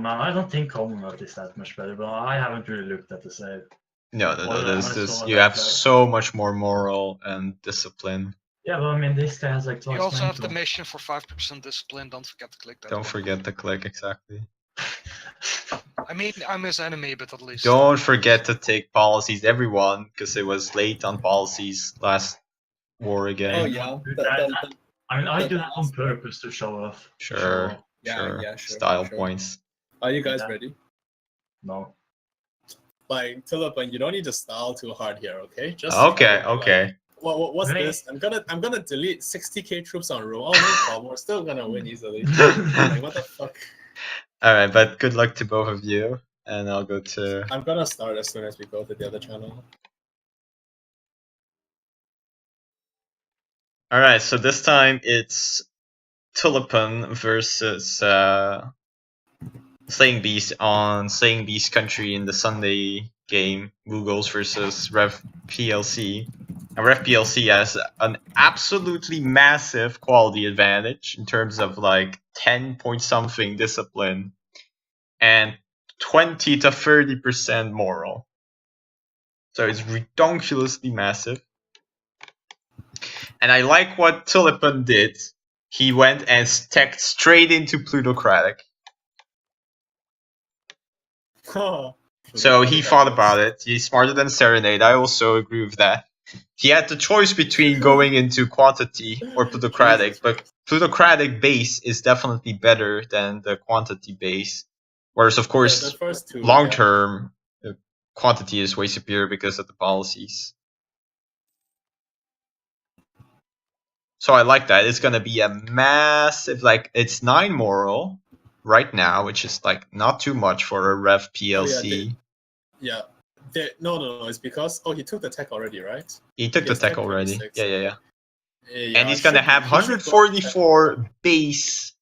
man, I don't think Commonwealth is that much better, but I haven't really looked at the save. No. I This saw you that, have like- so much more moral and discipline. Yeah, but I mean, this guy has like twice You also have the mental. mission for 5% discipline. Don't forget to click that. Don't one. forget to click exactly. I mean, I'm his enemy, but at least. Don't forget to take policies, everyone, because it was late on policies last war again. Oh yeah. I mean, I do that on purpose to show off. Sure. Sure. Style points. Are you guys Yeah. ready? No. Like Tullipen, you don't need to style too hard here, okay? Just Okay. like, Okay. what's Right. this? I'm gonna delete 60k troops on row. Oh no problem, we're still gonna win easily. Like what the fuck? All right, but good luck to both of you, and I'll go to. I'm gonna start as soon as we go to the other channel. All right, so this time it's Tullipen versus Slayingbeast on Slayingbeast Country in the Sunday game. Mughals versus Rev PLC. And Rev PLC has an absolutely massive quality advantage in terms of like 10 point something discipline and 20 to 30% moral. So it's redonkulously massive. And I like what Tullipen did. He went and teched straight into Plutocratic. So he thought about it. He's smarter than Serenade. I also agree with that. He had the choice between going into Quantity or Plutocratic, but Plutocratic base is definitely better than the Quantity base. Whereas, of course, the first two, long term, Quantity is way superior because of the policies. So I like that. It's gonna be a massive, like, it's 9 moral right now, which is like not too much for a Rev PLC. Yeah. No. It's because he took the tech already, right? He took the Yes, tech tech already. 26, Yeah. Yeah, And he's gonna have he should go 144 base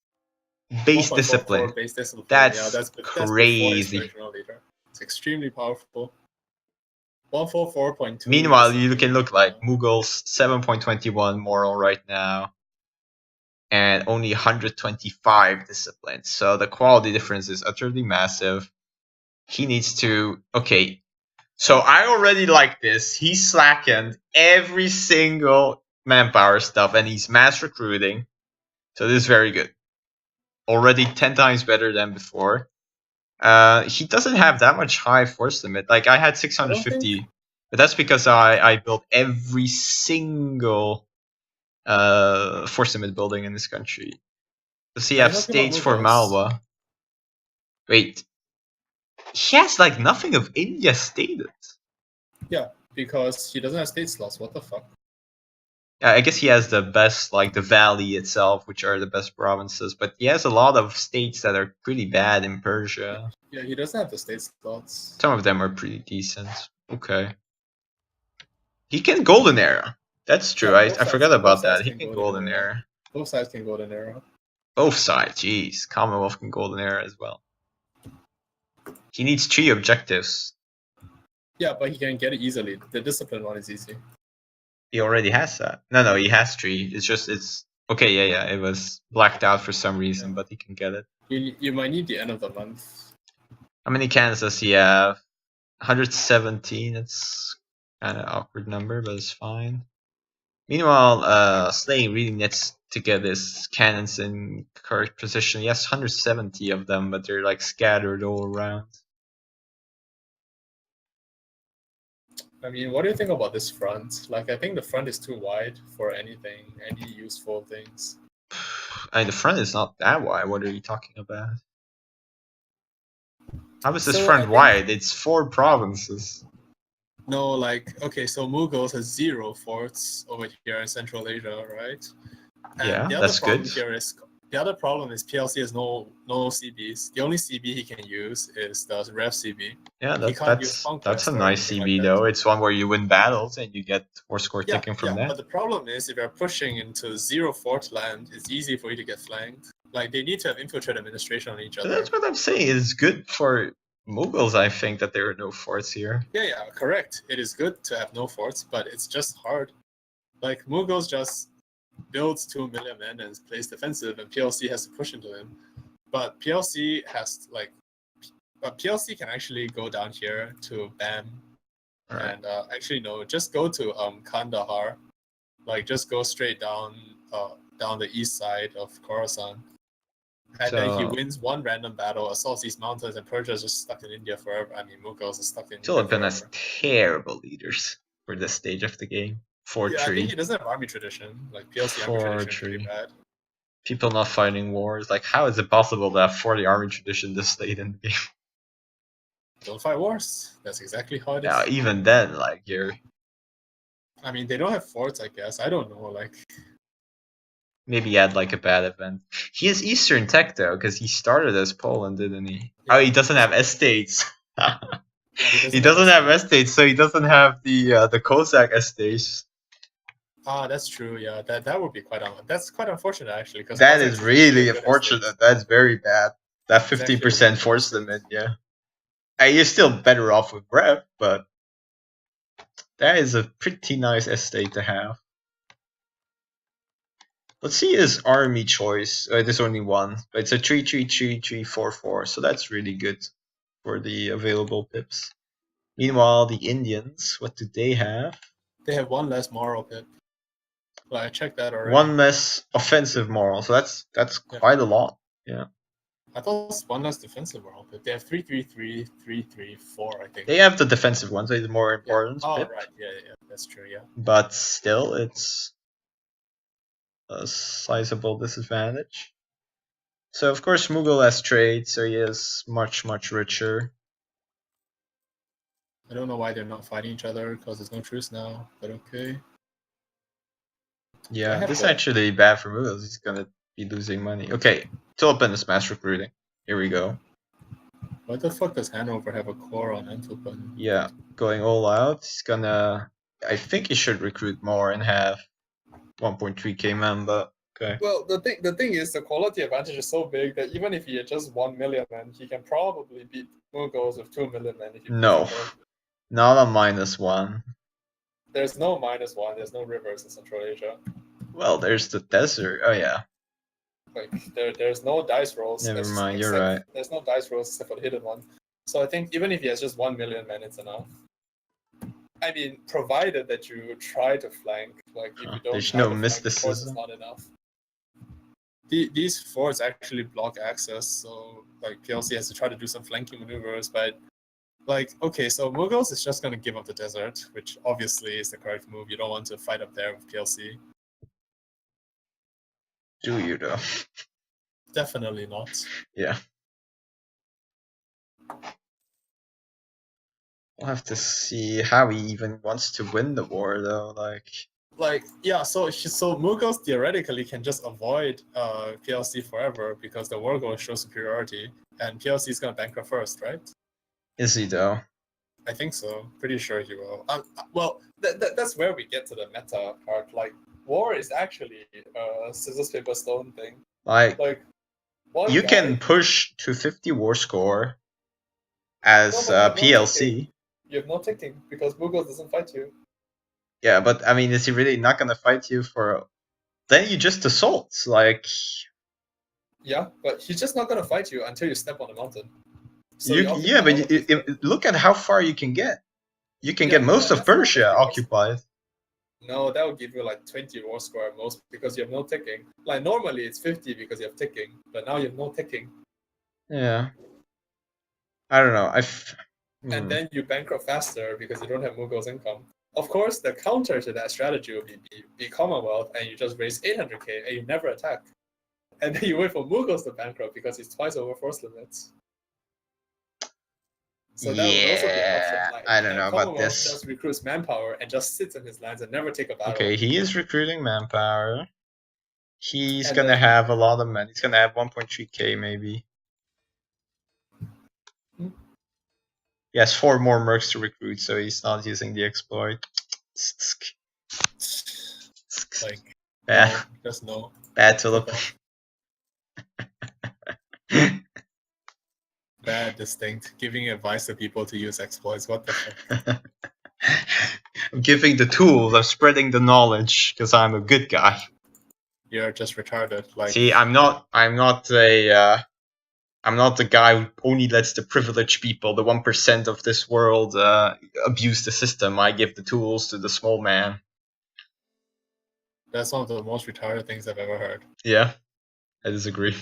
1.44 discipline. base discipline. That's That's crazy. before leader. It's extremely powerful. 144.2. Meanwhile, you can look like Mughals 7.21 moral right now, and only 125 discipline. So the quality difference is utterly massive. He needs to. Okay, so I already like this. He slackened every single manpower stuff, and he's mass recruiting. So this is very good. Already 10 times better than before. He doesn't have that much high force limit. Like I had 650, but that's because I built every single force limit building in this country. Does he have states for Malwa? Wait, he has like nothing of India stated. Yeah, because he doesn't have state slots. What the fuck? I guess he has the best, like the valley itself, which are the best provinces, but he has a lot of states that are pretty bad in Persia. Yeah, he doesn't have the state slots. Some of them are pretty decent. Okay. He can Golden Era. That's true. Yeah, I forgot about that. He can can Golden Golden Era. Both sides can Golden Era. Both sides, jeez. Commonwealth can Golden Era as well. He needs 3 objectives. Yeah, but he can get it easily. The discipline one is easy. He already has that. No, he has 3. It's okay. Yeah. It was blacked out for some reason, but he can get it. You might need the end of the month. How many cannons does he have? 117. It's kind of awkward number, but it's fine. Meanwhile, Slaying really needs to get his cannons in correct position. He has 170 of them, but they're like scattered all around. I mean, what do you think about this front? Like, I think the front is too wide for anything, any useful things. The front is not that wide. What are you talking about? How is this So, front wide? It's 4 provinces. No, like, okay, so Mughals has 0 forts over here in Central Asia, right? And Yeah, the other that's problem good. Here is, the other problem is PLC has no CBs. The only CB he can use is the Rev CB. Yeah, He can't use that's a Conquest or nice anything CB like though. that. It's one where you win battles and you get 4 score taken from But that. the problem is, if you're pushing into 0 fort land, it's easy for you to get flanked. Like, they need to have infiltrate administration on each other. That's what I'm saying. It's good for Mughals, I think, that there are no forts here. Yeah, correct. It is good to have no forts, but it's just hard. Like, Mughals just builds 2 million men and plays defensive, and PLC has to push into him. But PLC has, like, but PLC can actually go down here to BAM, Alright. and actually no, just go to Kandahar, like just go straight down down the east side of Khorasan, and then he So- wins one random battle, assaults these mountains, and Persia's just stuck in India forever. I mean, Mughals is stuck in India Tullipen has forever. terrible leaders for this stage of the game. Yeah, I think 4-3. he doesn't have army tradition. Like PLC army tradition is pretty 4-3. bad. People not fighting wars. Like, how is it possible to have 40 army tradition this late in the game? Don't fight wars. That's exactly how it is. Now, even then, like, you're I mean, they don't have forts, I guess. I don't know. Like, maybe he had like a bad event. He has Eastern tech though, because he started as Poland, didn't he? Yeah. Oh, he doesn't have estates. he He doesn't have estates, so he doesn't have the Cossack estates. Ah, that's true. Yeah, that would be that's quite unfortunate actually. Because That is really unfortunate. That's very bad. That It's actually 50% really forced unfortunate. limit, yeah. You're still better off with Rev, but that is a pretty nice estate to have. Let's see his army choice. There's only one, but it's a 3-3-3-3-4-4, so that's really good for the available pips. Meanwhile, the Indians, what do they have? They have one less moral pip. Well, I checked that already. One less offensive moral, so that's Yeah. quite a lot. I thought it's one less defensive moral pip. They have 3-3-3, 3-3-4, I think. They have the defensive one, so it's more Yeah. important. Oh, pip. right. Yeah, that's true. Yeah. But still, it's a sizable disadvantage. So of course Mughal has trade, so he is much richer. I don't know why they're not fighting each other because there's no truce now. But okay. I Yeah, have this is to- actually bad for Mughal. He's gonna be losing money. Okay, Tullipen is mass recruiting. Here we go. Why the fuck does Hanover have a core on Antwerpen? Yeah, going all out. He's gonna. I think he should recruit more and have 1.3k men, but okay. Well, the thing is, the quality advantage is so big that even if he had just 1 million men, he can probably beat Mughals with 2 million men. If he No. plays it. Not a -1. There's no -1. There's no rivers in Central Asia. Well, there's the desert. Oh yeah. Like there's no dice rolls. Never mind, you're right. There's no dice rolls except for the hidden one. So I think even if he has just 1 million men, it's enough. I mean, provided that you try to flank. Like if you don't. There's try no to flank, of course mysticism. it's not enough. These forts actually block access, so like PLC has to try to do some flanking maneuvers, but like okay, so Mughals is just gonna give up the desert, which obviously is the correct move. You don't want to fight up there with PLC. Do you though? Definitely not. Yeah. We'll have to see how he even wants to win the war though. Like yeah, so Mughals theoretically can just avoid PLC forever because the war goal shows superiority, and PLC is gonna bankrupt first, right? Is he though? I think so. Pretty sure he will. Well, that's where we get to the meta part. Like, war is actually a scissors paper stone thing. Like Like, one you guy- can push to 50 war score as No, but you have no PLC. You have no ticking because Mughals doesn't fight you. Yeah, but I mean, is he really not gonna fight you for? Then you just assault. Like Yeah, but he's just not gonna fight you until you step on the mountain. So you, you occupy yeah, but all of these- look at how far you can get. You can Yeah, get most yeah, of that's not Persia 50 war occupied. No, that would give you like 20 war score at most because you have no ticking. Like normally it's 50 because you have ticking, but now you have no ticking. Yeah. I don't know. And then you bankrupt faster because you don't have Mughals income. Of course, the counter to that strategy would be Commonwealth, and you just raise 800k and you never attack. And then you wait for Mughals to bankrupt because he's twice over force limits. So that would also be an option. Yeah, Like, I don't know about Commonwealth this. just recruits manpower and just sits in his lands and never take a battle. Okay, he is recruiting manpower. He's And gonna then- have a lot of men. He's gonna have 1.3k maybe. Hmm. He has 4 more mercs to recruit, so he's not using the exploit. Like, Bad, no, just no. bad Tulip. Bad, distinct. Giving advice to people to use exploits. What the fuck? I'm giving the tools. I'm spreading the knowledge because I'm a good guy. You're just retarded. Like, See, I'm not a I'm not the guy who only lets the privileged people, the 1% of this world, abuse the system. I give the tools to the small man. That's one of the most retarded things I've ever heard. Yeah, I disagree.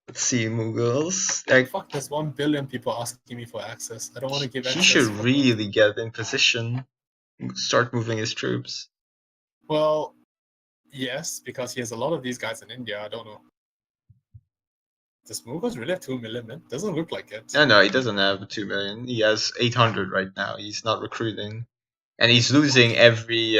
Let's see, Mughals. Like, Fuck, there's 1 billion people asking me for access. I don't want to give access. he should for- really get in position, start moving his troops. Well, yes, because he has a lot of these guys in India. I don't know. Does Mughals really have 2 million, man? Doesn't look like it. No, he doesn't have 2 million. He has 800 right now. He's not recruiting. And he's losing every...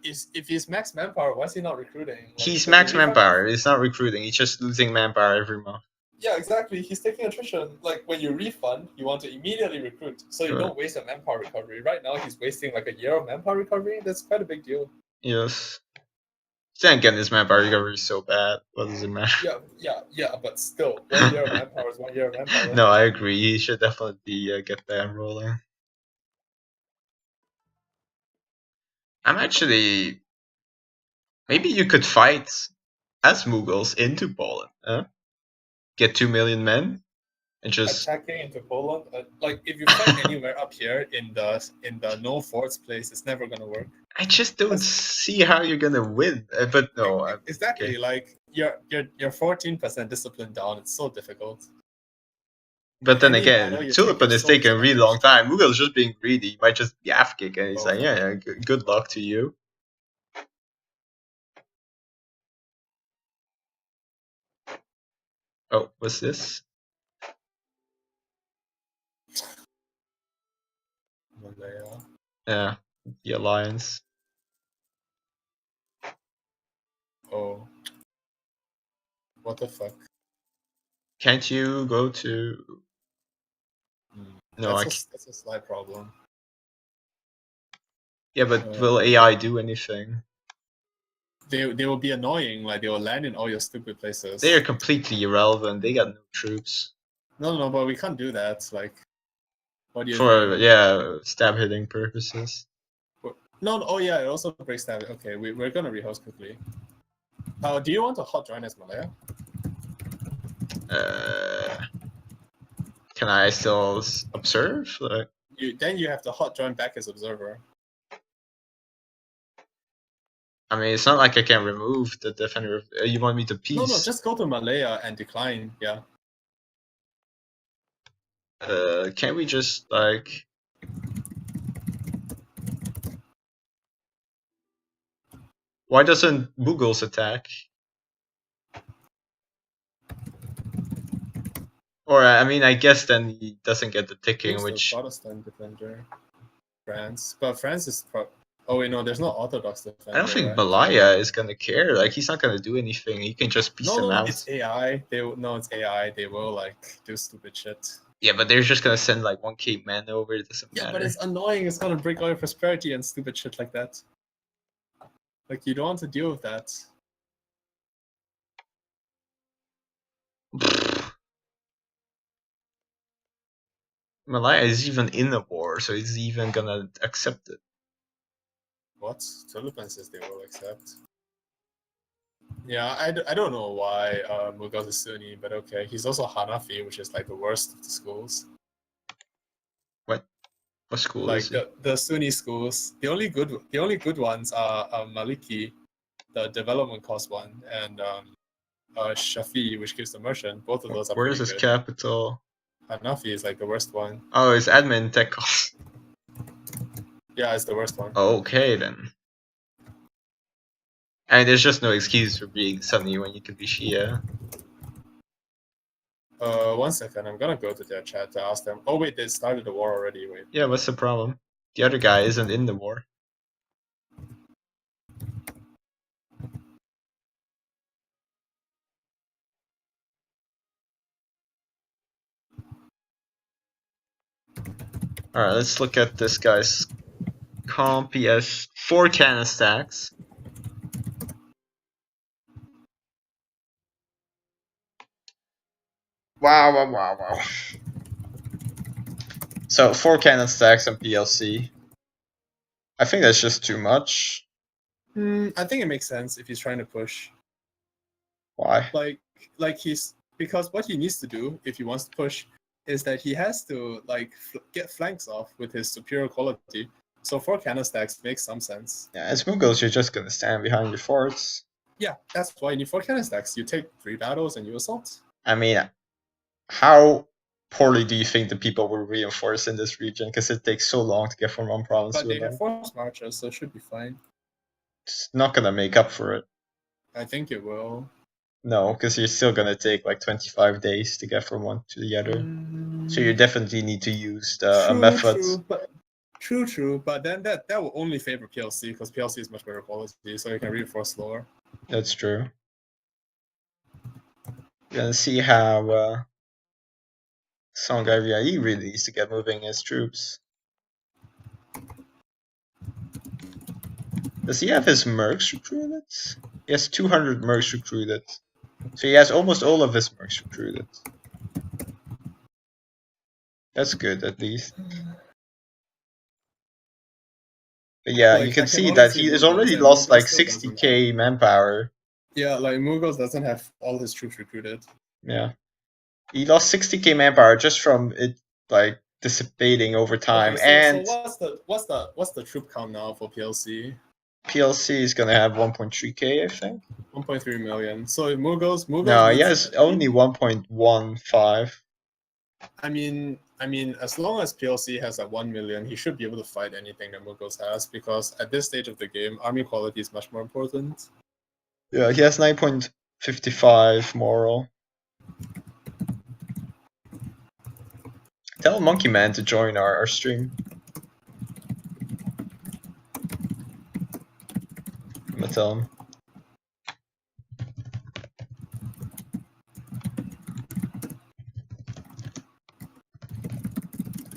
If he's max manpower, why is he not recruiting? Like, he's when you max refund- manpower. He's not recruiting. He's just losing manpower every month. Yeah, exactly. He's taking attrition. Like, when you refund, you want to immediately recruit, so you Right. don't waste your manpower recovery. Right now, he's wasting like a year of manpower recovery. That's quite a big deal. Yes. Then again, his manpower recovery is so bad. What does it matter? Yeah, but still, 1 year of manpower is 1 year of manpower. No, I agree. He should definitely get that rolling. I'm actually... Maybe you could fight as Mughals into Poland. Huh? Get 2 million men and just... Attacking into Poland, like if you fight anywhere up here in the no forts place, it's never gonna work. I just don't see how you're gonna win. But no, Exactly. okay. Like you're 14% discipline down. It's so difficult. But then Any again, battle you Tullipen take, is you're so taking a really long disadvantaged. time. Mughal is just being greedy. He might just be kick, and he's Oh. like, yeah, good luck to you. Oh, what's this? Malaya. Yeah, the alliance. Oh. What the fuck? Can't you go to... No, I can't. That's a slight problem. Yeah, but will AI do anything? They will be annoying. Like they will land in all your stupid places. They are completely irrelevant. They got no troops. No, but we can't do that. Like, what do you For, do? yeah, stab hitting purposes. No, oh yeah, it also breaks down. Okay, we're gonna rehost quickly. Do you want to hot join as Malaya? Can I still observe? Like, Then you have to hot join back as observer. I mean, it's not like I can remove the defender. You want me to peace? No, just go to Malaya and decline. Yeah. Can't we just like? Why doesn't Mughals attack? Or I mean, I guess then he doesn't get the ticking, Who's the which Protestant defender? France, but France is. Oh wait, no, there's no Orthodox defender. I don't think right? Malaya is gonna care. Like, he's not gonna do anything. He can just piece them No, out. it's AI. It's AI. They will like do stupid shit. Yeah, but they're just gonna send like 1K men over. It doesn't Yeah, matter. but it's annoying. It's gonna break all your prosperity and stupid shit like that. Like you don't want to deal with that. Malaya is even in a war, so he's even gonna accept it. What? Tullipen says they will accept. Yeah, I don't know why Mughal is Sunni, but okay. He's also Hanafi, which is like the worst of the schools. What school Like is it? the Sunni schools, the only good ones are Maliki, the development cost one, and Shafi, which gives the merchant. Both of those are Where pretty is his good. capital? Hanafi is like the worst one. Oh, it's admin tech cost. Yeah, it's the worst one. Okay then. And there's just no excuse for being Sunni when you can be Shia. 1 second, I'm gonna go to their chat to ask them. Oh wait, they started the war already. Wait. Yeah, what's the problem? The other guy isn't in the war. Alright, let's look at this guy's comp. He has 4 cannon stacks. Wow. So 4 cannon stacks and PLC. I think that's just too much. I think it makes sense if he's trying to push. Why? Like he's because what he needs to do if he wants to push is that he has to like get flanks off with his superior quality. So 4 cannon stacks makes some sense. Yeah, as Mughals, you're just gonna stand behind your forts. Yeah, that's why you need 4 cannon stacks. You take 3 battles and you assault. I mean, how poorly do you think the people will reinforce in this region? Because it takes so long to get from one province But to they another. have force marches, so it should be fine. It's not gonna make up for it. I think it will. No, because you're still gonna take like 25 days to get from one to the other. So you definitely need to use a method. True. But then that will only favor PLC because PLC is much better quality, so you can reinforce slower. That's true. We're gonna see how Songhai Riai really needs to get moving his troops. Does he have his mercs recruited? He has 200 mercs recruited. So he has almost all of his mercs recruited. That's good, at least. But yeah, Like, you can I see that honestly he has Mughals, already and lost Mughals like still doesn't 60k manpower. Yeah, like Mughals doesn't have all his troops recruited. Yeah. He lost 60k manpower just from it like dissipating over time. Okay, and so what's the troop count now for PLC? PLC is gonna have 1.3k, I think. 1.3 million. So if Mughals No, he needs- has only 1.15. I mean, as long as PLC has at 1 million, he should be able to fight anything that Mughals has because at this stage of the game, army quality is much more important. Yeah, he has 9.55 moral. Tell Monkey Man to join our stream. I'm gonna tell him.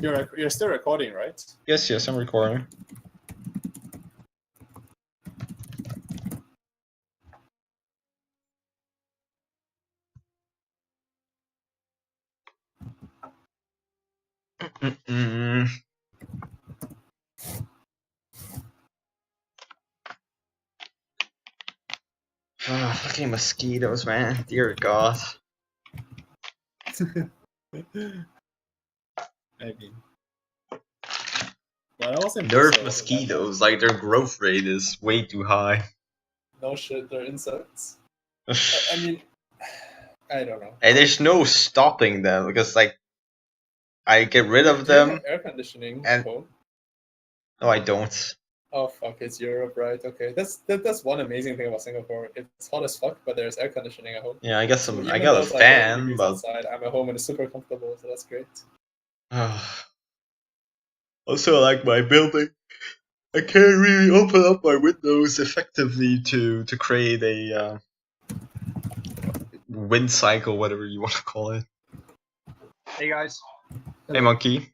You're still recording, right? Yes, I'm recording. Oh, fucking mosquitoes, man. Dear God. I mean, but I was in Nerf Brazil, mosquitoes, like their growth rate is way too high. No shit, they're insects. I mean, I don't know. And there's no stopping them because, like, I get rid of Do you them. have air conditioning and- at home? No, I don't. Oh fuck, it's Europe, right? Okay, that's one amazing thing about Singapore. It's hot as fuck, but there's air conditioning at home. Yeah, I got So some. even I got though a it's like 30 fan, degrees but outside, I'm at home and it's super comfortable, so that's great. also, like my building, I can't really open up my windows effectively to create a wind cycle, whatever you want to call it. Hey guys. Hey, monkey.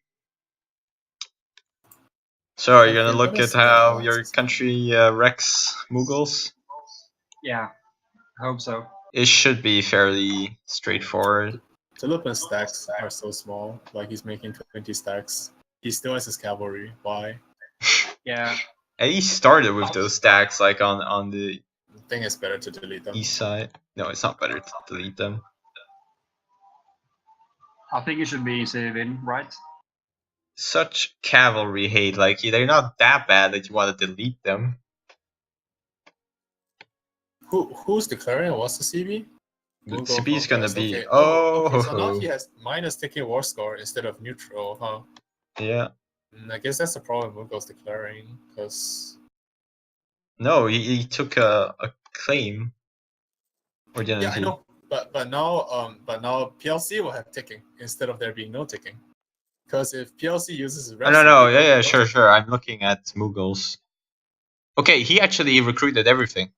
So, are you gonna Okay, look what at is how that? your country wrecks Mughals? Yeah, I hope so. It should be fairly straightforward. Tullipen stacks are so small. Like he's making 20 stacks. He still has his cavalry. Why? Yeah. And he started with those stacks, like on the I think it's better to delete them. east side. No, it's not better to delete them. I think it should be save in, right? Such cavalry hate, like they're not that bad that you want to delete them. Who's declaring? What's the CB? CB is gonna be Okay. oh. Okay, so now he has minus ticking war score instead of neutral, huh? Yeah. I guess that's the problem Mughals declaring, because No, he took a claim. Or didn't yeah, he? I know, but now PLC will have ticking instead of there being no ticking. Because if PLC uses Oh, no, yeah, sure. I'm looking at Mughals. Okay, he actually recruited everything.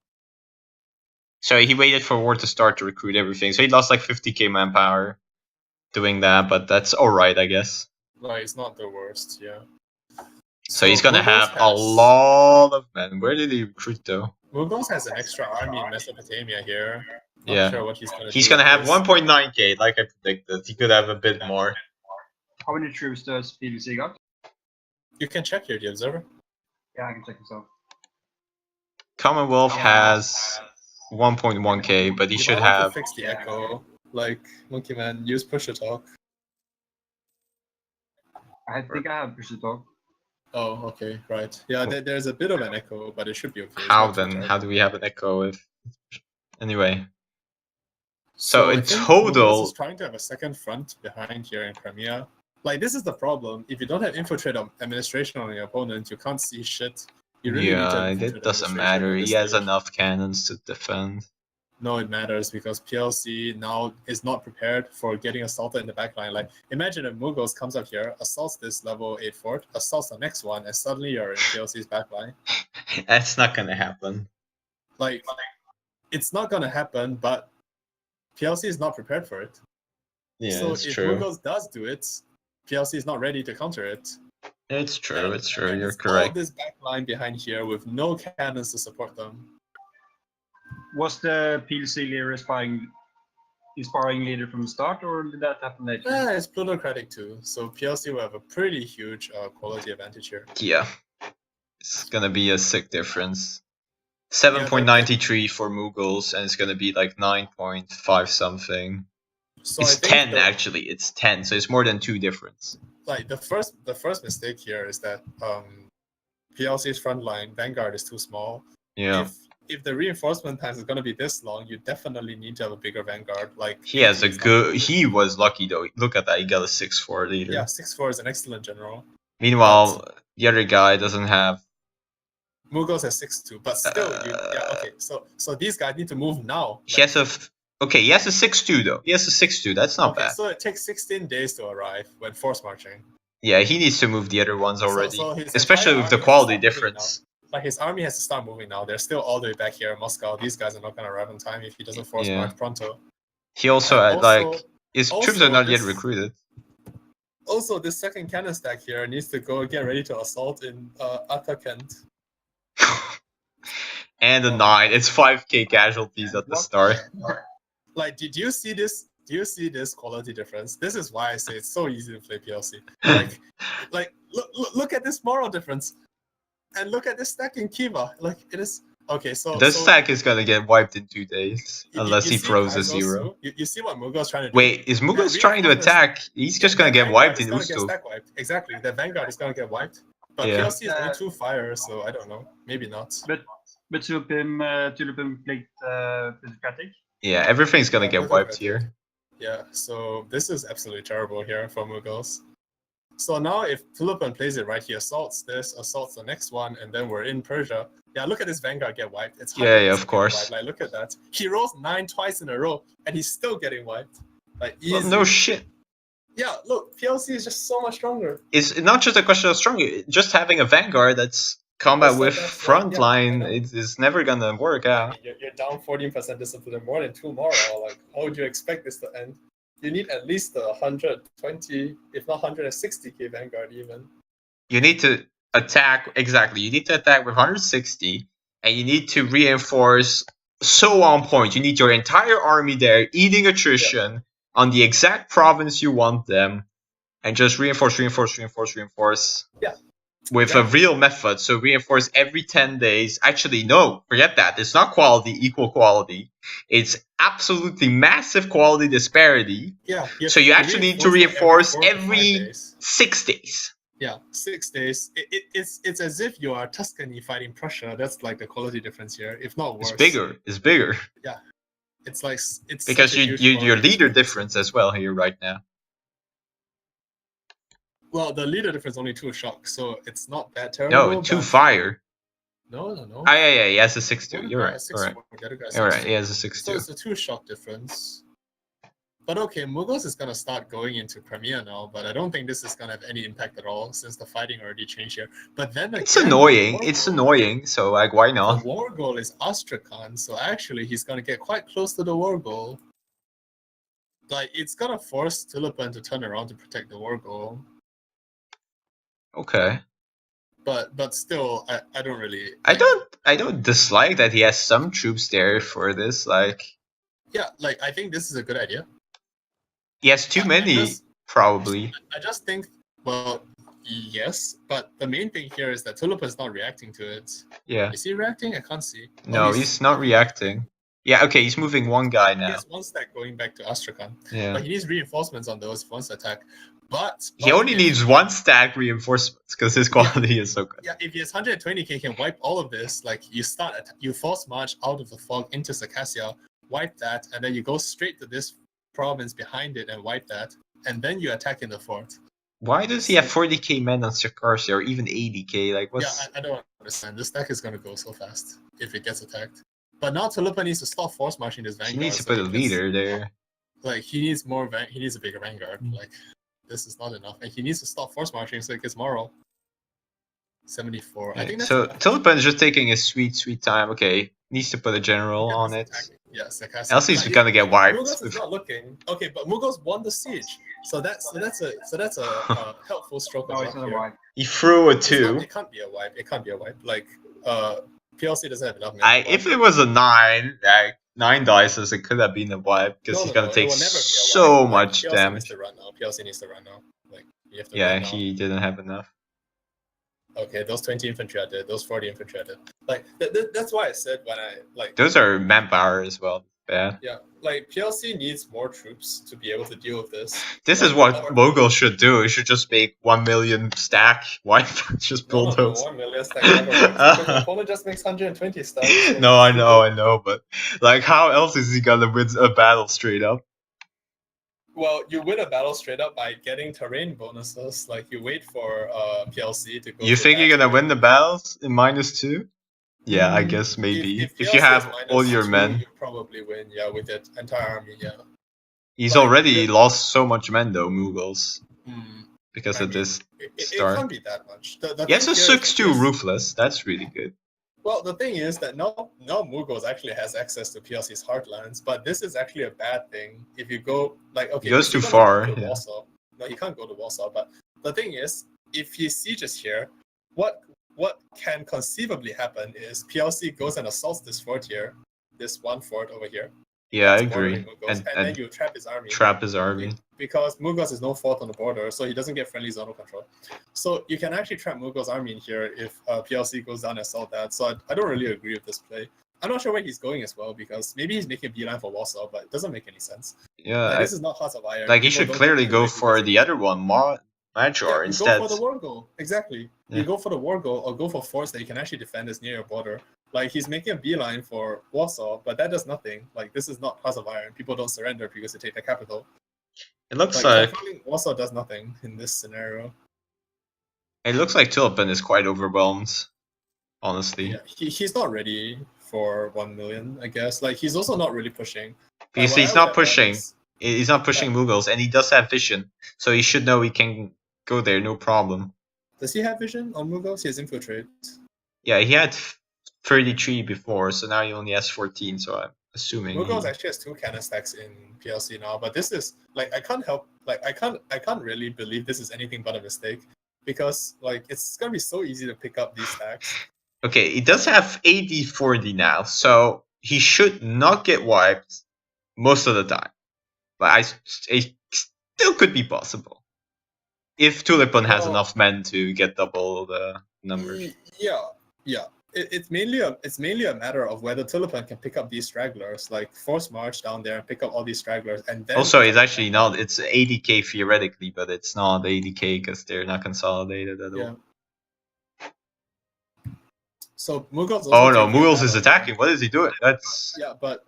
So he waited for war to start to recruit everything. So he lost like 50k manpower doing that, but that's alright, I guess. Like, it's not the worst, yeah. So he's gonna Mughals have a lot of men. Where did he recruit though? Mughals has an extra army in Mesopotamia here. Not Yeah. sure what he's gonna do. He's gonna with have this. 1.9k, like I predicted. He could have a bit more. How many troops does PVC got? You can check here, the observer. Yeah, I can check this out. Commonwealth has 1.1k, but he You should might want have. to fix the echo. Like, Monkey Man, use push to talk. I think I have push to talk. Oh, okay, right. Yeah, there's a bit of an echo, but it should be okay. It's How not too then? terrible. How do we have an echo if? Anyway. So I in think total- Mughals is trying to have a second front behind here in Crimea. Like, this is the problem. If you don't have infiltrate administration on your opponent, you can't see shit. You really need to Yeah, have it infiltrate doesn't administration matter. at He this has stage. enough cannons to defend. No, it matters because PLC now is not prepared for getting assaulted in the backline. Like, imagine if Mughals comes up here, assaults this level 8 fort, assaults the next one, and suddenly you're in PLC's backline. That's not gonna happen. Like, it's not gonna happen, but PLC is not prepared for it. Yeah, So it's if true. Mughals does do it, PLC is not ready to counter it. It's true. It's true. And You're it's correct. all this backline behind here with no cannons to support them. Was the PLC leader inspiring leader from the start, or did that happen later? Yeah, it's plutocratic too, so PLC will have a pretty huge quality advantage here. Yeah, it's gonna be a sick difference. 7.93 for Mughals, and it's gonna be like 9.5 something. So It's I think 10 actually. It's 10, so it's more than 2 difference. Like the first mistake here is that PLC's front line Vanguard is too small. Yeah, If the reinforcement time is gonna be this long, you definitely need to have a bigger Vanguard. Like he has a it's not- good. He was lucky though. Look at that. He got a 6-4 leader. Yeah, 6-4 is an excellent general. Meanwhile, the other guy doesn't have. Mughals has 6-2, but still, okay. So these guys need to move now. He has a. Okay, he has a 6-2 though. He has a 6-2. That's not Okay, bad. so it takes 16 days to arrive when force marching. Yeah, he needs to move the other ones already, so his especially entire with the army has quality to start moving difference. Like his army has to start moving now. They're still all the way back here in Moscow. These guys are not gonna arrive on time if he doesn't force Yeah. march pronto. He also And like his troops also are not yet this- recruited. Also, this second cannon stack here needs to go get ready to assault in Atakent. And a Oh. 9. It's 5k casualties at the start. Like, did you see this? Do you see this quality difference? This is why I say it's so easy to play PLC. Like look at this moral difference, and look at this stack in Kiva. Like it is okay. So The stack is gonna get wiped in 2 days unless he see throws a Kaizo's 0. too? You see what Mughals trying to do? Wait, is Mughals trying to attack? He's just gonna get wiped in Usto. Usto. Exactly, the Vanguard is gonna get wiped. But Yeah. PLC is only 2 fire, so I don't know. Maybe not. But Tullipen played plutocratic. Yeah, everything's gonna Yeah, get look wiped at here. Yeah, so this is absolutely terrible here for Mughals. So now if Tullipen plays it right, he assaults this, assaults the next one, and then we're in Persia. Yeah, look at this Vanguard get wiped. It's Yeah, 100% of getting course. wiped. Like, look at that. He rolls 9 twice in a row, and he's still getting wiped. Like, easy. Well, no shit. Yeah, look, PLC is just so much stronger. It's not just a question of strong. Just having a Vanguard that's combat That's with like- front yeah, line, I know. it's never gonna work I out. mean, you're down 14% discipline and more than 2 moral. Like, how would you expect this to end? You need at least 120, if not 160k Vanguard even. You need to attack exactly. You need to attack with 160, and you need to reinforce so on point. You need your entire army there, eating attrition on the exact province you want them, and just reinforce. Yeah. With a real method. So reinforce every 10 days. Actually, no, forget that. It's not quality, equal quality. It's absolutely massive quality disparity. Yeah. So you actually need to reinforce every 4 to 5 days. 6 days. Yeah, 6 days. It's as if you are Tuscany fighting Prussia. That's like the quality difference here, if not worse. It's bigger. It's bigger. It's like it's Because such a you huge your quality leader difference. difference as well here right now. Well, the leader difference only 2 shock, so it's not that terrible. No, 2 but- fire. No. Oh yeah, he has a 6-2. You're right. Six Alright. four, the other guy's Alright, 6-2. he has a So 6-2. it's a 2 shock difference. But okay, Mughals is gonna start going into Crimea now, but I don't think this is gonna have any impact at all since the fighting already changed here. But then It's again, annoying. the war It's goal- annoying. So like, why The not? war goal is Astrakhan, so actually he's gonna get quite close to the war goal. Like it's gonna force Tullipen to turn around to protect the war goal. Okay. But still, I don't really. I don't dislike that he has some troops there for this. Like Yeah, like I think this is a good idea. he has too I many, just- probably. I just think, well, Yes, but the main thing here is that Tullipen is not reacting to it. Yeah. Is he reacting? I can't see. No, he's not reacting. Yeah, okay, he's moving one guy He now. has one stack going back to Astrakhan. Yeah. But he needs reinforcements on those if he wants to attack. But He only needs one stack reinforcements because his quality is so good. yeah, if he has 120k, he can wipe all of this. Like you force march out of the fog into Circassia, wipe that, and then you go straight to this province behind it and wipe that, and then you attack in the fort. Why does he have 40k men on Circassia or even 80k? Like, what's... Yeah, I don't understand. This stack is gonna go so fast if it gets attacked. But now Tullipen needs to stop force marching this vanguard. He needs to so put a because, leader there. Like he needs more. He needs a bigger vanguard. Like this is not enough, and he needs to stop force marching so it gets moral. 74. I think that's so enough. Tullipen is just taking his sweet time. Okay, needs to put a general Yeah, on he's it. attacking. Yeah, Circassia. Else he's Like, gonna get wiped. Mugos is not looking. Okay, but Mugos won the siege, so that's a helpful stroke of No, luck it's not a here. wipe. He threw a It's 2. not- it can't be a wipe. It can't be a wipe. Like PLC doesn't have enough. men to If wipe. it was a 9, like 9 dices, it could have been a wipe because No, he's no, gonna no, it take will never be a so wipe. much PLC needs damage. to run now. PLC needs to run now. Like you have to Yeah, run now. he didn't have enough. Okay, those 20 infantry are dead. Those 40 infantry are dead. Like that's why I said when I like. Those are manpower as well. Bad. Yeah, like PLC needs more troops to be able to deal with this. This Like, is what or- Mogul should do. He should just make 1 million stack wipe. Just No, bulldoze. 1 million stack never works. Because the opponent just makes 120 stacks. So No, I it's know, but like, how else is he gonna win a battle straight up? Well, you win a battle straight up by getting terrain bonuses. Like you wait for PLC to go. You to think that you're gonna win terrain. the battles in -2? Yeah, I guess maybe. If PLC you is have all your -2, men. you probably win. Yeah, with the entire army. Yeah. He's Like, already the- lost so much men though, Mughals, Hmm. because I of mean, this It start. can't be that much. The He has thing a here is that 6-2 this- Ruthless. That's really good. Well, the thing is that now Mughals actually has access to PLC's heartlands, but this is actually a bad thing. If you go like okay, He goes if you're too gonna far, go to yeah. Warsaw. No, he can't go to Warsaw. But the thing is, if he sieges here, what can conceivably happen is PLC goes and assaults this fort here, this one fort over here. Yeah, I that's bordering agree. Mughals, and then you trap his army. Trap his army. Because Mughals is no fort on the border, so he doesn't get friendly zonal control. So you can actually trap Mughals' army in here if PLC goes down and assault that. So I don't really agree with this play. I'm not sure where he's going as well, because maybe he's making a beeline for Warsaw, but it doesn't make any sense. Yeah, Like, this is not Hearts of Iron. like he People should don't clearly get go away for with the other one, Major, yeah, instead. go for the war goal. Exactly. Yeah. You go for the war goal or go for forts that you can actually defend this near your border. Like he's making a beeline for Warsaw, but that does nothing. Like this is not Hearts of Iron. People don't surrender because they take the capital. It looks Like like controlling Warsaw does nothing in this scenario. Tullipen is quite overwhelmed, honestly. Yeah, he's not ready for 1 million, I guess. Like he's also not really pushing. Because what I he's would not have done pushing. is- He's not pushing Mughals, and he does have vision, so he should know he can go there, no problem. Does he have vision on Mughals? He has infiltrate. Yeah, he had 33 before, so now he only has 14, so I'm assuming Mughals he... actually has 2 cannon stacks in PLC now, but this is like I can't really believe this is anything but a mistake, because like it's gonna be so easy to pick up these stacks. Okay, he does have 80-40 now, so he should not get wiped most of the time. But it still could be possible. If Tullipen has Well- enough men to get double the numbers. Yeah. It's mainly a matter of whether Tullipen can pick up these stragglers, like force march down there and pick up all these stragglers, and then Also, it's actually not, it's 80k theoretically, but it's not 80k because they're not consolidated at Yeah. all. So Mughals. Oh no, Mughals is attacking. What is he doing? That's Yeah, but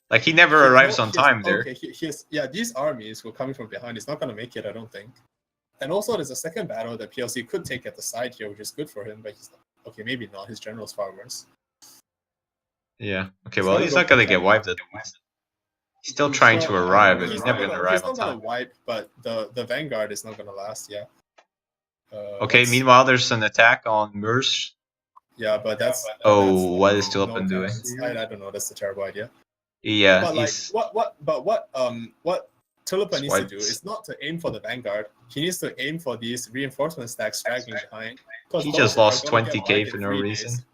like he never arrives on time there. Okay, these armies were coming from behind. He's not gonna make it, I don't think. And also, there's a second battle that PLC could take at the side here, which is good for him. But he's not. Okay, maybe not. His general's far worse. Yeah. Okay, He's well, gonna he's go not gonna for get that. wiped at least. He's still trying to arrive, but he's never gonna arrive on He's not time. gonna wipe, but the vanguard is not gonna last. Yeah. Okay, meanwhile, there's an attack on Mers. Yeah, but that's. Oh, that's, what is Tullipen doing? I don't know. That's a terrible idea. Yeah, But like, he's... what Tullipen needs to do Swipes. is not to aim for the vanguard. He needs to aim for these reinforcement stacks straggling behind. 'Cause He those just are lost gonna get 20k wiped for in no 3 reason. days.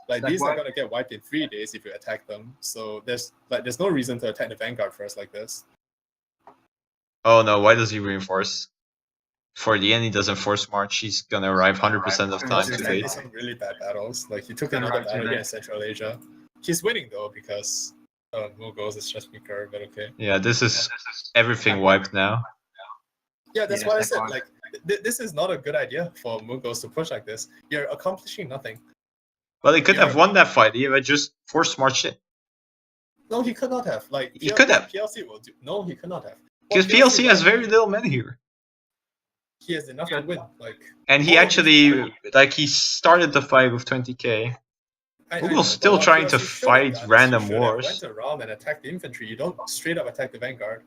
Like Like these are what? gonna get wiped in 3 days if you attack them. So there's no reason to attack the vanguard first like this. Oh no, why does he reinforce? For the end, he doesn't force march. He's gonna arrive 100% of He time was too just late. some really bad battles. Like he took Gonna another ride too battle here late. in Central Asia. He's winning though because Mughals is just weaker, but okay. Yeah, this is everything wiped now. Yeah, that's Yeah, why I that's said fine. like this is not a good idea for Mughals to push like this. You're accomplishing nothing. Well, he could have You're- won that fight. He would just force marched it. No, he could not have. Like He could have. PLC will do. No, he could not have. Because What PLC has will- very little men here. He has enough to win. Like And he all of these- actually, like, he started the fight with 20k. I Mughals know, still but what trying to PLC should have fight done is random you should have wars. Went around and attacked the infantry. You don't straight up attack the vanguard.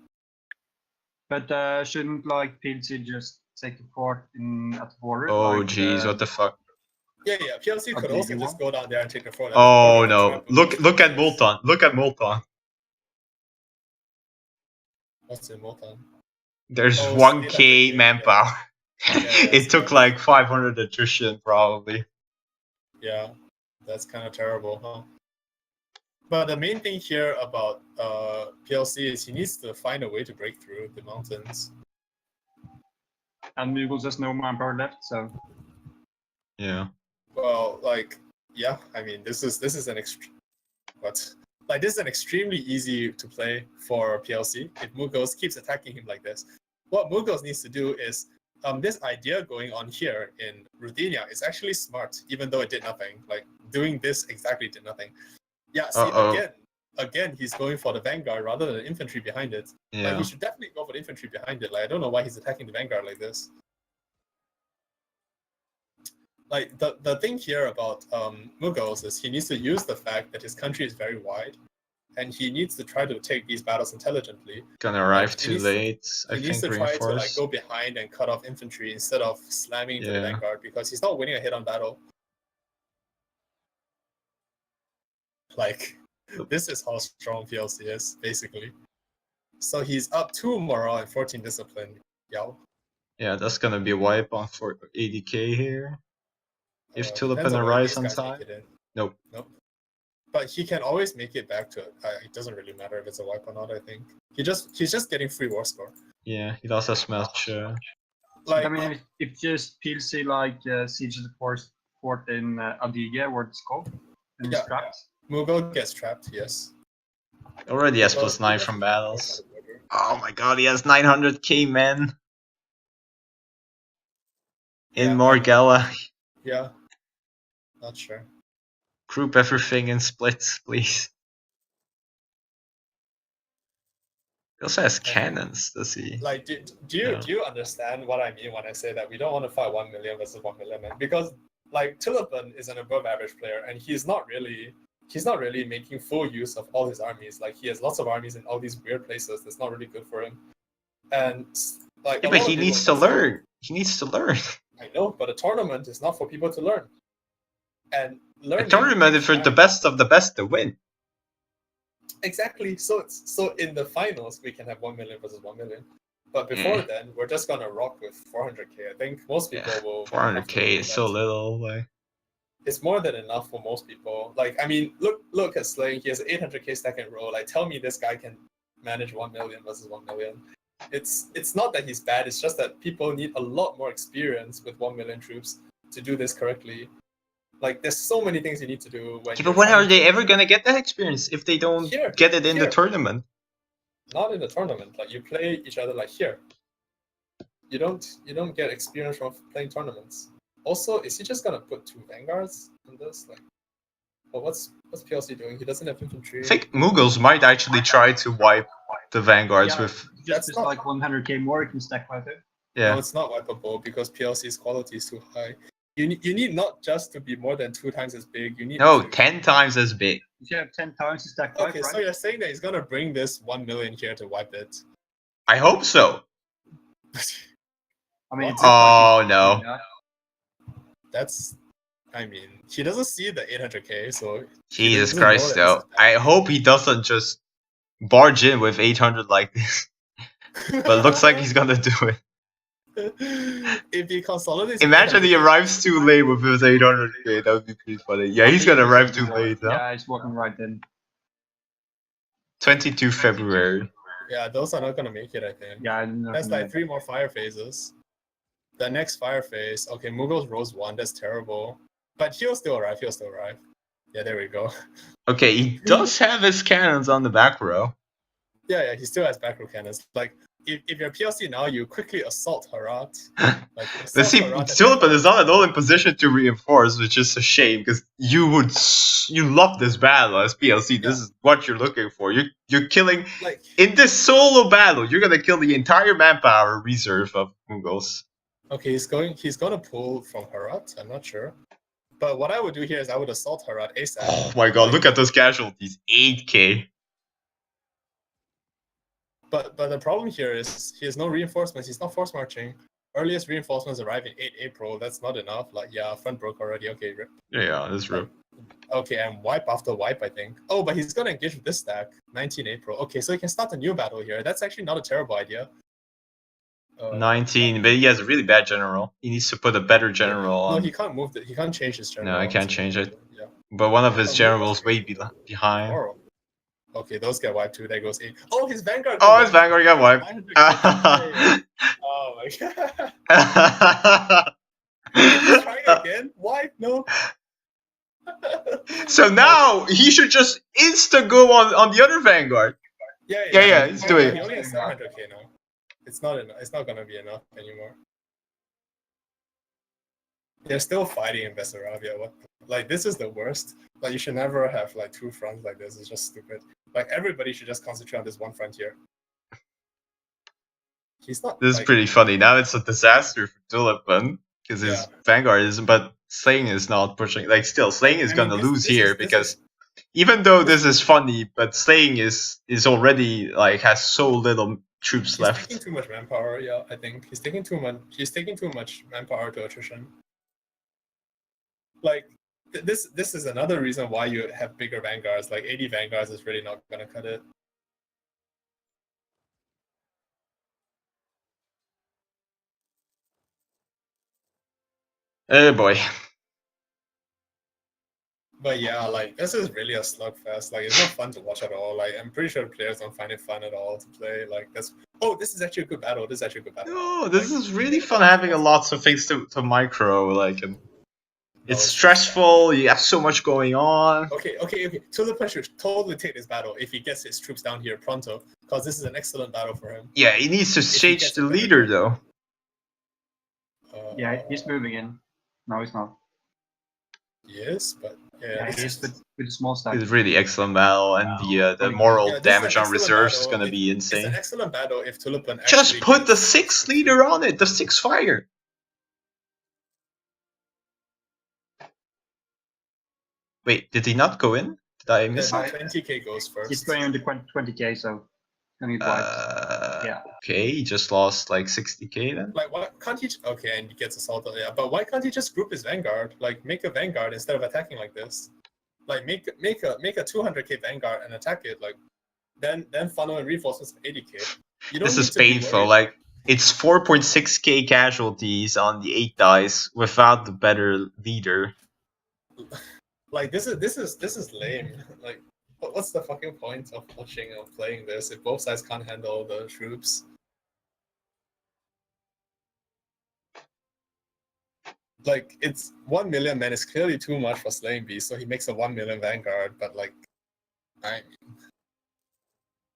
But shouldn't like PLC just take the fort at the border? Oh, like, jeez, what the fuck? Yeah, PLC could Okay, also you just want? go down there and take the fort. Oh no! Look at Multan. Look at Multan. What's in Multan? There's Oh, 1k yeah. manpower. It took so- like 500 attrition probably. Yeah, that's kind of terrible, huh? But the main thing here about PLC is he needs to find a way to break through the mountains. And Mughals has no manpower left, so Yeah. Well, like, yeah, I mean, this is an this is an extremely easy to play for PLC if Mughals keeps attacking him like this. What Mughals needs to do is this idea going on here in Ruthenia is actually smart, even though it did nothing. Like doing this exactly did nothing. Yeah, see again, he's going for the vanguard rather than the infantry behind it. Like Yeah. he should definitely go for the infantry behind it. Like I don't know why he's attacking the vanguard like this. Like the thing here about Mughals is he needs to use the fact that his country is very wide, and he needs to try to take these battles intelligently. Gonna arrive he too needs- late. I He needs think to try to like reinforce. go behind and cut off infantry instead of slamming into the Yeah. vanguard because he's not winning a hit on battle. Like this is how strong PLC is basically. So he's up 2 morale and 14 discipline. Yao. Yeah, that's gonna be a wipe on for 80k here. If Tullipen Depends on whether arrives these on guys make time. it in. Nope. But he can always make it back to it. It doesn't really matter if it's a wipe or not. I think he's just getting free war score. Yeah, he does have much. Like I mean, if just PLC like sieges the fort in Adiga where it's called, and Yeah. it's trapped. Mughal gets trapped. Yes. Already has +9 from battles. Oh my god, he has 900k men in Yeah. Morgella. Yeah. Not sure. Group everything in splits, please. He also has cannons, does he? Like, do you understand what I mean when I say that we don't want to fight 1 million versus 1 million men? Because like Tullipen is an above average player, and he's not really making full use of all his armies. Like he has lots of armies in all these weird places. That's not really good for him. And like, Yeah, a but lot he of needs people to just- learn. He needs to learn. I know, but a tournament is not for people to learn. And A learning. tournament is for the best of the best to win. Exactly. So in the finals we can have 1 million versus 1 million. But before then, we're just gonna rock with 400k. I think most people Yeah, will. 400k is so that. little. Like, It's more than enough for most people. Like, I mean, look at Slaying. He has an 800k stack and roll. Like, tell me this guy can manage 1 million versus 1 million. It's not that he's bad. It's just that people need a lot more experience with 1 million troops to do this correctly. Like, there's so many things you need to do. yeah, but when are they ever gonna get that experience if they don't Here, get it in the here. tournament? Not in the tournament. Like, you play each other like here. You don't get experience from playing tournaments. Also, is he just gonna put 2 vanguards in this? Like, well, what's PLC doing? He doesn't have infantry. I think Mughals might actually try to wipe the vanguards Yeah. with. That's Just not- like 100k more, you can stack by it. Yeah. No, it's not wipeable because PLC's quality is too high. You need not just to be more than 2 times as big. You need No, to... 10 times as big. You should have 10 times to stack 5, Okay, right? so you're saying that he's gonna bring this 1 million here to wipe it? I hope so. I mean, it's Oh no. yeah. That's, I mean, he doesn't see the 800k, so Jesus doesn't know Christ, that though. this is I hope he doesn't just barge in with 800 like this. But it looks like he's gonna do it. if he consolidates. Imagine he arrives too late with his 800k. That would be pretty funny. Yeah, he's gonna arrive too late, huh? Yeah, he's walking right in. 22 February. Yeah, those are not gonna make it. I think. Yeah, That's like 3 more fire phases. The next fire phase. Okay, Mughals rose 1. That's terrible. But he'll still arrive. Yeah, there we go. Okay, he does have his cannons on the back row. Yeah, he still has back row cannons. Like, if you're PLC now, you quickly assault Herat. Like, But see, Tullipen is not at all in position to reinforce, which is a shame because you love this battle as PLC. This is what you're looking for. You're killing like in this solo battle. You're gonna kill the entire manpower reserve of Mughals. Okay, he's gonna pull from Herat. I'm not sure. But what I would do here is I would assault Herat ASAP. Oh my god! Look at those casualties. 8k. But the problem here is he has no reinforcements. He's not force marching. Earliest reinforcements arrive in 8 April. That's not enough. Like, yeah, front broke already. Okay, rip. Yeah, that's rip. Okay, and wipe after wipe, I think. Oh, but he's gonna engage with this stack. 19 April. Okay, so he can start a new battle here. That's actually not a terrible idea. 19, but he has a really bad general. He needs to put a better general on. No, he can't move it. He can't change his general. No, I can't change it. Yeah. But one of his generals way behind. Tomorrow. Okay, those get wiped too. There goes 8. Oh, his Vanguard. Oh, his Vanguard got wiped. Oh my god. He's trying again? Wipe? No. So now he should just insta go on the other Vanguard. Yeah, he's doing it. He only has 700k now. It's not enough. It's not gonna be enough anymore. They're still fighting in Bessarabia. What? Like, this is the worst. Like, you should never have like 2 fronts like this. It's just stupid. Like, everybody should just concentrate on this one front here. He's not. This is pretty funny. Now it's a disaster for Tullipen because his Vanguard isn't. But Slaying is not pushing. Like, still, Slaying is gonna lose here because even though this is funny, but Slaying is already like has so little troops left. He's taking too much manpower. Yeah, I think he's taking too much. He's taking too much manpower to attrition. Like, this is another reason why you have bigger vanguards. Like, 80 vanguards is really not gonna cut it. Oh boy. But yeah, like, this is really a slugfest. Like, it's not fun to watch at all. Like, I'm pretty sure the players don't find it fun at all to play. Like, this is actually a good battle. No, this is really fun having lots of things to micro. Like, and it's stressful. You have so much going on. Okay. Tullipen should totally take this battle if he gets his troops down here pronto, because this is an excellent battle for him. Yeah, he needs to change the leader though. Yeah, he's moving in. No, he's not. Yes, but yeah, he is with a small stack. It's a really excellent battle, and the moral damage on reserves is gonna be insane. It's an excellent battle if Tullipen just put the 6th leader on it, the 6th fire. Wait, did he not go in? Did I miss it? 20k goes first. He's going on the 20k, so gonna get wiped. Yeah. Okay, he just lost like 60k then. Like, why can't he? Okay, and he gets assaulted. Yeah, but why can't he just group his vanguard? Like, make a vanguard instead of attacking like this. Like, make a 200k vanguard and attack it. Like, then funnel in reinforcements of 80k. This is painful. Like, it's 4.6k casualties on the 8 dice without the better leader. Like, this is lame. Like, what's the fucking point of pushing or playing this if both sides can't handle the troops? Like, it's 1 million men is clearly too much for Slayingbeast, so he makes a 1 million vanguard. But like, I mean,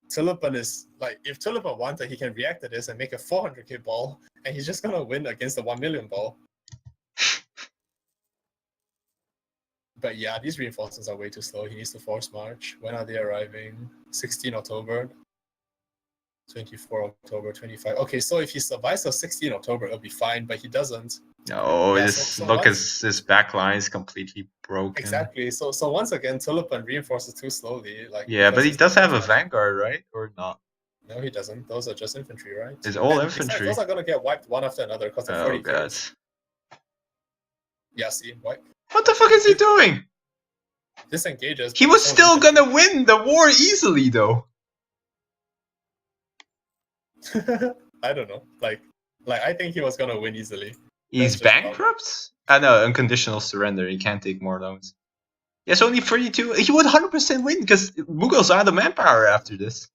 Tullipen is like, if Tullipen wanted, he can react to this and make a 400k ball, and he's just gonna win against the 1 million ball. But yeah, these reinforcements are way too slow. He needs to force march. When are they arriving? 16 October, 24 October, 25. Okay, so if he survives till 16 October, it'll be fine, but he doesn't. No, look, his back line is completely broken. Exactly. So once again, Tullipen reinforces too slowly. Like, yeah, but he does have a vanguard, right? Or not? No, he doesn't. Those are just infantry, right? It's all infantry. Those are gonna get wiped one after another because they're 40 god. Yeah, see, wipe. What the fuck is he doing? Disengages. He was still gonna win the war easily, though. I don't know. Like I think he was gonna win easily. He's bankrupt? I know, unconditional surrender. He can't take more loans. Yes, only 32. He would 100% win because Mughals are the manpower after this.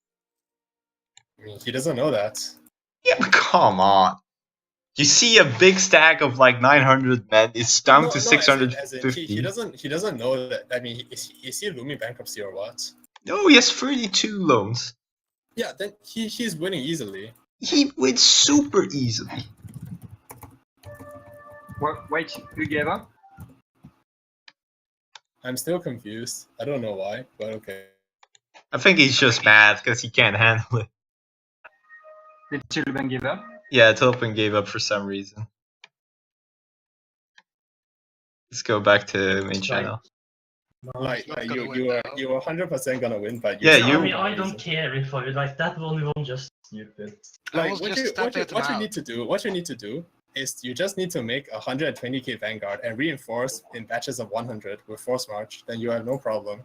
I mean, he doesn't know that. Yeah, but come on. You see a big stack of like 900 men. It's down to As in 650. he doesn't know that. I mean, is he looming bankruptcy or what? No, he has 32 loans. Yeah, then he's winning easily. He wins super easily. What? Wait, who gave up? I'm still confused. I don't know why, but okay. I think he's just mad because he can't handle it. Did Tullipen give up? Yeah, Tullipen gave up for some reason. Let's go back to main channel. Like not gonna win you are now. 100% gonna win, but Yeah, I you- mean, I don't care if I like that one just stupid. I Like was what just stepping them you out. need to do, is you just need to make 120k Vanguard and reinforce in batches of 100 with Force March. Then you have no problem.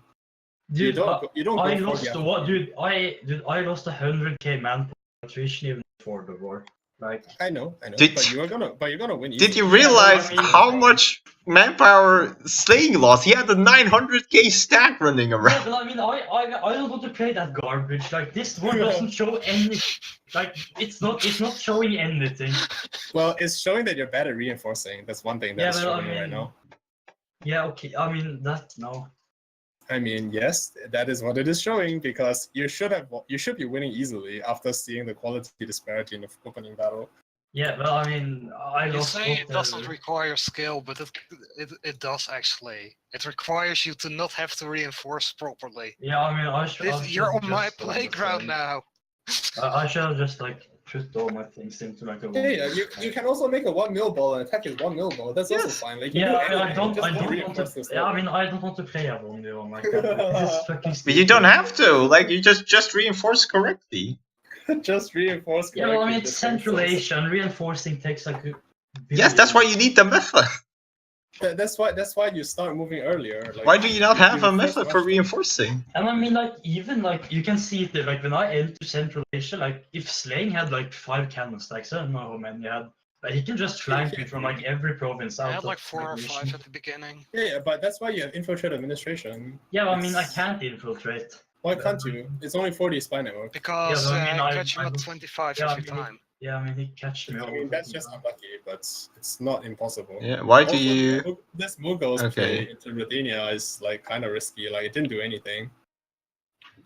Dude, you don't I go for lost the what? Dude, I lost 100k man attrition even before the war. Like, I know, Did- but you're gonna win. Did you easily. realize I mean- how much manpower Slaying lost? He had a 900k stack running yeah, around. but I mean, I don't want to play that garbage. Like, this one doesn't show any. Like, it's not showing anything. Well, it's showing that you're bad at reinforcing. That's one thing Yeah, that's but I showing right mean- now. Yeah, okay. I mean, no. I mean, yes, that is what it is showing because you should be winning easily after seeing the quality disparity in the opening battle. Yeah, well, I mean, I You lost. say it both doesn't the- require skill, but it does actually. It requires you to not have to reinforce properly. Yeah, I mean, I should. You're on my playground now. I should have just like put all my things into like a. Yeah, you can also make a 1 mil ball and attack with 1 mil ball. That's also Yes. fine. Like, you Yeah, do I mean, I anything, don't just want reinforce to. this Yeah, I level. mean, I don't want to play a one one like that. This is fucking. But you don't have to. Like, you just reinforce correctly. Just reinforce. Yeah, well, I mean, correctly it's the Central senses. Asia, and reinforcing takes like. Yes, that's why you need the method. That's why you start moving earlier. Like, Why do you not have a reinforce method for much- reinforcing? And I mean, like, even like you can see it there. Like when I enter Central Asia, like if Slaying had like 5 cannon stacks, I don't know how many he had. But he can just flank me from like every province out. I had of like 4 or my 5 mission. at the beginning. Yeah, but that's why you have infiltrate administration. Yeah, well, I mean, I It's- can't infiltrate. Why can't you? It's only 40 spy network. Because Yeah, but I mean, I I- catch him I at don't- 25 yeah, I every mean, time. Yeah, I mean, he catched me. I all mean, the that's fucking just time. unlucky, but it's not impossible. Yeah, why do Also, you... this Mughals Okay. play into Rodinia is like kind of risky. Like, it didn't do anything.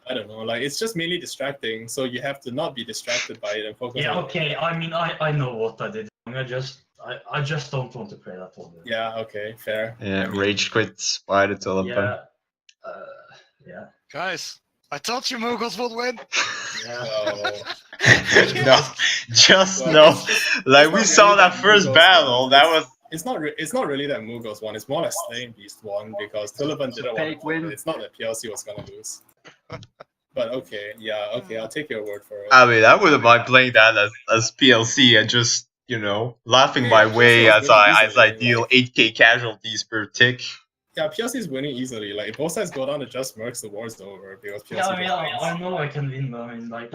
I don't know. Like, it's just mainly distracting. So you have to not be distracted by it and focus. Yeah, on okay. I mean, I know what I did. I just don't want to play that one. Yeah. Okay. Fair. Yeah, rage quits by the Tullipen. Yeah. Yeah. Guys, I told you Mughals would win. Yeah. So, No, just well, no. it's just- Like, it's we not saw really that that first Mughals battle, won. that was... it's not really that Mughals won. It's more like Slayingbeast won because Tullipen didn't want Fake to win. win. It's not that PLC was gonna lose. But okay, yeah, okay, I'll take your word for it. I mean, I wouldn't mind playing that as PLC and just, you know, laughing my Yeah, way PLC as is winning I easily, deal like- 8k casualties per tick. Yeah, PLC is winning easily. Like, if both sides go down to just mercs, the war's over because PLC Yeah, I mean, just I wins. know I can win, but I mean, like,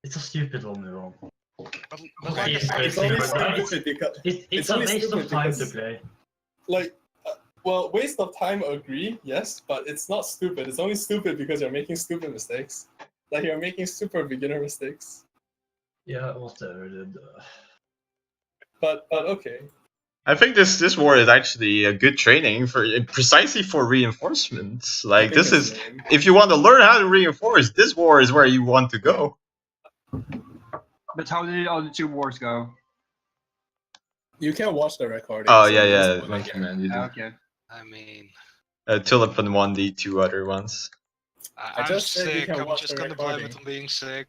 it's a stupid one, wrong. But Okay, like I it's said, It's only It's- stupid because It's It's a only waste of stupid time to because- play. like, well, waste of time. Agree, yes, but it's not stupid. It's only stupid because you're making stupid mistakes. Like, you're making super beginner mistakes. Yeah, whatever, dude. But okay. I think this war is actually a good training for precisely for reinforcements. I Like, think this it's is... lame. If you want to learn how to reinforce, this war is where you want to go. But how did the other 2 wars go? You can watch the recording. Oh, so yeah, just yeah. put it Monkey again. Man, you do. Okay. I mean, Tullipen won the 2 other ones. I'm just said you sick. can I'm watch just the gonna blame it recording. on being sick.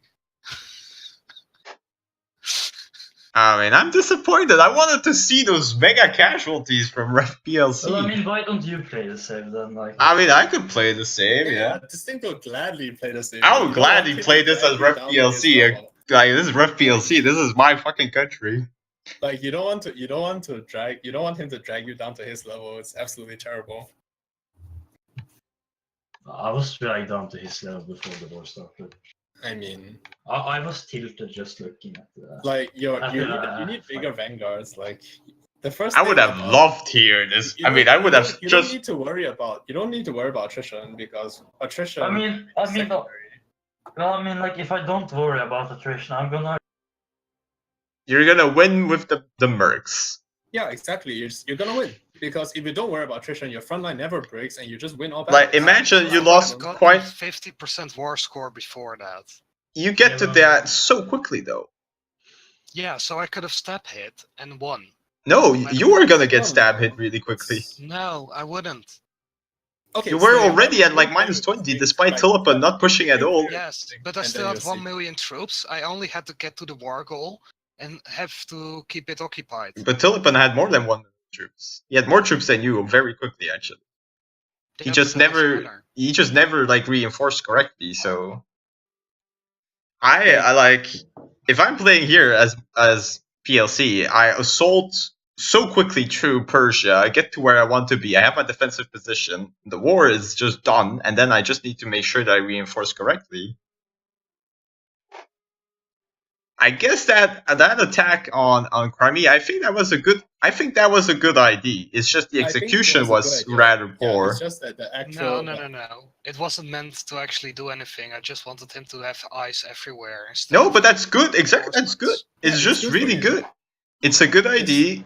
I mean, I'm disappointed. I wanted to see those mega casualties from Ref PLC. Well, I mean, why don't you play the save then? Like, I mean, I could play the same, yeah. This thing will gladly play the same. I would You don't gladly want him play to this drag as you Ref down to his PLC. level. Like, this is Ref PLC. This is my fucking country. Like, you don't want him to drag you down to his level. It's absolutely terrible. I was dragged down to his level before the war started. I mean, I was tilted just looking at the. like you need bigger vanguards. Like, the first. I would thing have about- loved to hear this. you I mean, don't- I would you have don't- You just... don't need to worry about. You don't need to worry about attrition because attrition. I mean, secondary. well, I mean, like, if I don't worry about attrition, I'm gonna You're gonna win with the mercs. Yeah, exactly. You're gonna win because if you don't worry about attrition, your front line never breaks, and you just win all Like, battles. imagine you I lost would've gotten quite. 50% war score before that. You get Yeah, to well, that so quickly, though. Yeah, so I could have stab hit and won. No, matter you were what. gonna get No, stab no. hit really quickly. No, I wouldn't. Okay, You were so already at like one minus thing 20, is, despite like, Tullipen not pushing at all. Yes, but I and still then had you'll 1 see. million troops. I only had to get to the war goal and have to keep it occupied. But Tullipen had more than 1 million troops. He had more troops than you very quickly, actually. He Yeah, just but that doesn't never, matter. he just never like reinforced correctly. So I like, if I'm playing here as PLC, I assault so quickly through Persia. I get to where I want to be. I have my defensive position. The war is just done, and then I just need to make sure that I reinforce correctly. I guess that attack on Crimea, I think that was a good idea. It's just the I think it execution was a was good idea. rather Yeah, poor. it's just that the actual. No. It wasn't meant to actually do anything. I just wanted him to have eyes everywhere. Instead No, of but that's good. Exactly, that's good. reinforcements. It's it's just good for really you. good. It's a good idea.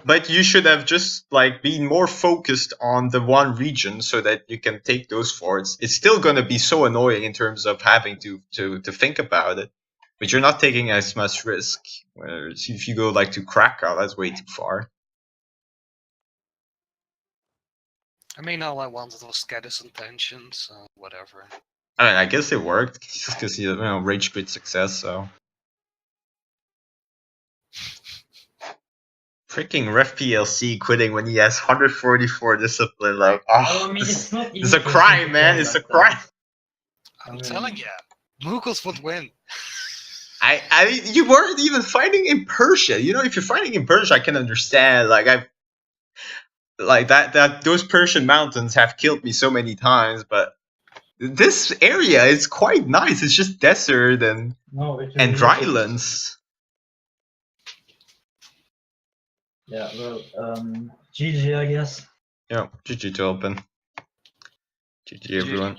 But you should have just like been more focused on the one region so that you can take those forts. It's still gonna be so annoying in terms of having to think about it, but you're not taking as much risk. Whereas if you go like to Krakow, that's way too far. I mean, all I wanted was get his attention, so whatever. I mean, I guess it worked because you know rage quit success. So freaking Ref PLC quitting when he has 144 discipline. Like, Well, I oh, mean, it's not it's a easy crime, to man. play It's a like that. crime. I'm mean- telling you, Mughals would win. I mean, you weren't even fighting in Persia. You know, if you're fighting in Persia, I can understand. Like that those Persian mountains have killed me so many times, but this area is quite nice. It's just desert and No, it and really dry isn't. lands. Yeah, well, GG, I guess. Yeah, GG to open. GG everyone.